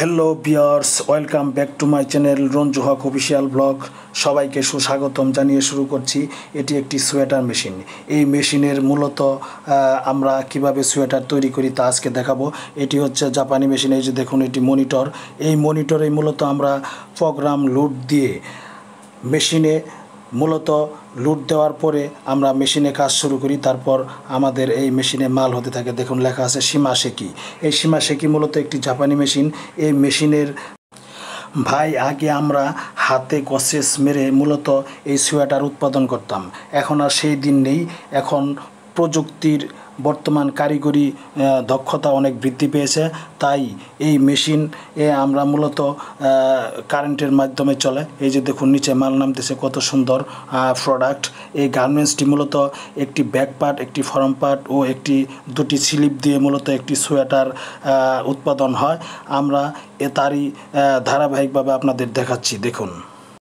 Hello viewers, welcome back to my channel Ranju Haque official blog. সবাইকে সুস্বাগতম জানিয়ে শুরু করছি। এটি একটি সোয়েটার মেশিন। এই মেশিনের মূলত আমরা কিভাবে সোয়েটার তৈরি করি তা আজকে দেখাবো। এটি হচ্ছে জাপানি মেশিন। এই যে দেখুন, এটি মনিটর। এই মনিটরে মূলত আমরা প্রোগ্রাম লোড দিয়ে মেশিনে মূলত লোড দেওয়ার পরে আমরা মেশিনে কাজ শুরু করি। তারপর আমাদের এই মেশিনে মাল হতে থাকে। দেখুন লেখা আছে শিমাশেকি। এই শিমাশেকি মূলত একটি জাপানি মেশিন। এই মেশিনের আগে আমরা হাতে গসেস মেরে মূলত এই সোয়েটার উৎপাদন করতাম। এখন আর সেই দিন নেই। এখন প্রযুক্তির বর্তমান কারিগরি দক্ষতা অনেক বৃদ্ধি পেয়েছে। তাই এই মেশিন আমরা মূলত কারেন্টের মাধ্যমে চলে। এই যে দেখুন, নিচে মাল নামতেছে, কত সুন্দর প্রোডাক্ট। এই গার্মেন্টসটি মূলত একটি ব্যাক পার্ট, একটি ফরম পার্ট ও দুটি স্লিপ দিয়ে মূলত একটি সোয়েটার উৎপাদন হয়। আমরা তারই ধারাবাহিকভাবে আপনাদের দেখাচ্ছি। দেখুন।